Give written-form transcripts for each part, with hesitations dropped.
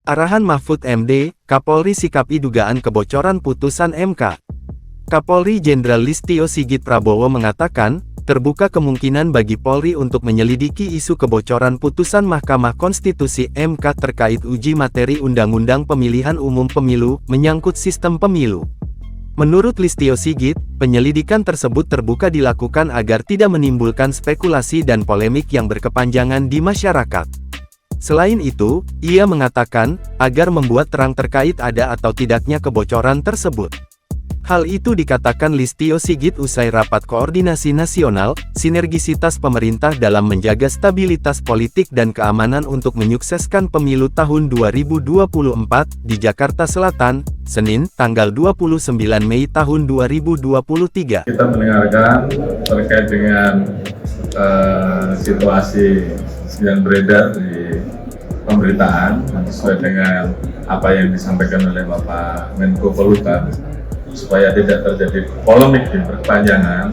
Arahan Mahfud MD, Kapolri sikapi dugaan kebocoran putusan MK. Kapolri Jenderal Listio Sigit Prabowo mengatakan, terbuka kemungkinan bagi Polri untuk menyelidiki isu kebocoran putusan Mahkamah Konstitusi MK terkait uji materi Undang-Undang Pemilihan Umum Pemilu, menyangkut sistem pemilu. Menurut Listio Sigit, penyelidikan tersebut terbuka dilakukan agar tidak menimbulkan spekulasi dan polemik yang berkepanjangan di masyarakat. Selain itu, ia mengatakan, agar membuat terang terkait ada atau tidaknya kebocoran tersebut. Hal itu dikatakan Listio Sigit usai rapat koordinasi nasional, sinergisitas pemerintah dalam menjaga stabilitas politik dan keamanan untuk menyukseskan pemilu tahun 2024, di Jakarta Selatan, Senin, tanggal 29 Mei tahun 2023. Kita mendengarkan terkait dengan situasi yang beredar di pemberitaan, sesuai dengan apa yang disampaikan oleh Bapak Menko Polhukam, supaya tidak terjadi polemik di berkepanjangan.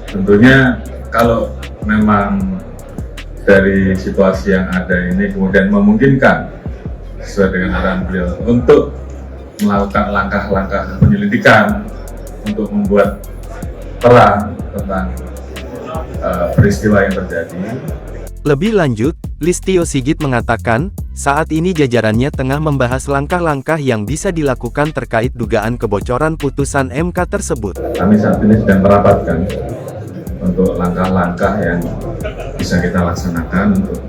Tentunya kalau memang dari situasi yang ada ini kemudian memungkinkan sesuai dengan arahan beliau untuk melakukan langkah-langkah penyelidikan untuk membuat terang tentang peristiwa yang terjadi. Lebih lanjut, Listio Sigit mengatakan, saat ini jajarannya tengah membahas langkah-langkah yang bisa dilakukan terkait dugaan kebocoran putusan MK tersebut. Kami saat ini sedang merapatkan untuk langkah-langkah yang bisa kita laksanakan untuk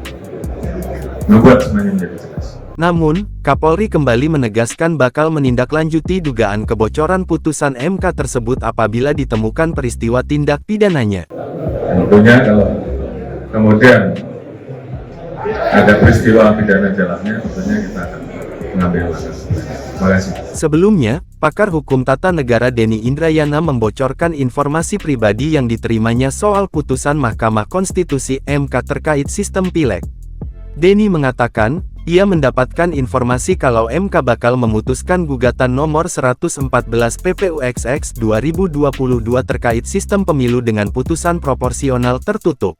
membuat semuanya menjadi jelas. Namun, Kapolri kembali menegaskan bakal menindaklanjuti dugaan kebocoran putusan MK tersebut apabila ditemukan peristiwa tindak pidananya. Tentunya kalau kemudian ada peristiwa pidana jalannya, tentunya kita akan mengambil langkah. Terima kasih. Sebelumnya, pakar hukum tata negara Denny Indrayana membocorkan informasi pribadi yang diterimanya soal putusan Mahkamah Konstitusi MK terkait sistem pileg. Denny mengatakan, ia mendapatkan informasi kalau MK bakal memutuskan gugatan nomor 114 PPUXX 2022 terkait sistem pemilu dengan putusan proporsional tertutup.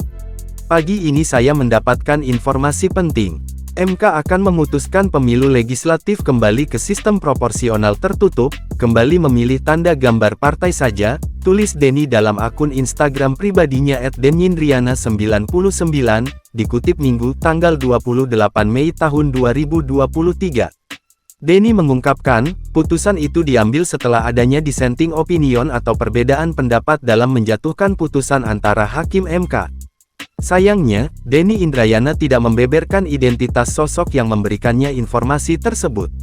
Pagi ini saya mendapatkan informasi penting. MK akan memutuskan pemilu legislatif kembali ke sistem proporsional tertutup, kembali memilih tanda gambar partai saja, tulis Denny dalam akun Instagram pribadinya @denyindriana99, dikutip Minggu, tanggal 28 Mei tahun 2023. Denny mengungkapkan, putusan itu diambil setelah adanya dissenting opinion atau perbedaan pendapat dalam menjatuhkan putusan antara hakim MK. Sayangnya, Denny Indrayana tidak membeberkan identitas sosok yang memberikannya informasi tersebut.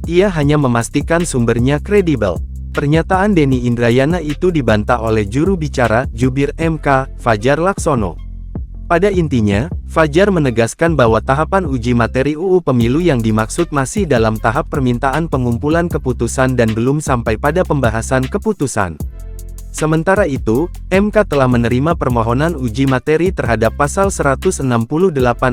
Ia hanya memastikan sumbernya kredibel. Pernyataan Denny Indrayana itu dibantah oleh juru bicara, Jubir MK, Fajar Laksono. Pada intinya, Fajar menegaskan bahwa tahapan uji materi UU Pemilu yang dimaksud masih dalam tahap permintaan pengumpulan keputusan dan belum sampai pada pembahasan keputusan. Sementara itu, MK telah menerima permohonan uji materi terhadap pasal 168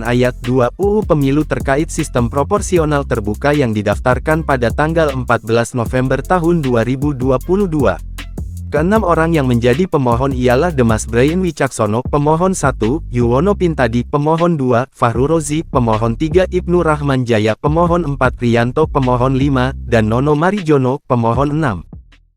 ayat 2 UU Pemilu terkait sistem proporsional terbuka yang didaftarkan pada tanggal 14 November tahun 2022. Keenam orang yang menjadi pemohon ialah Demas Brian Wicaksono, pemohon 1, Yuwono Pintadi, pemohon 2, Fahru Rozi, pemohon 3, Ibnu Rahman Jaya, pemohon 4, Rianto, pemohon 5, dan Nono Marijono, pemohon 6.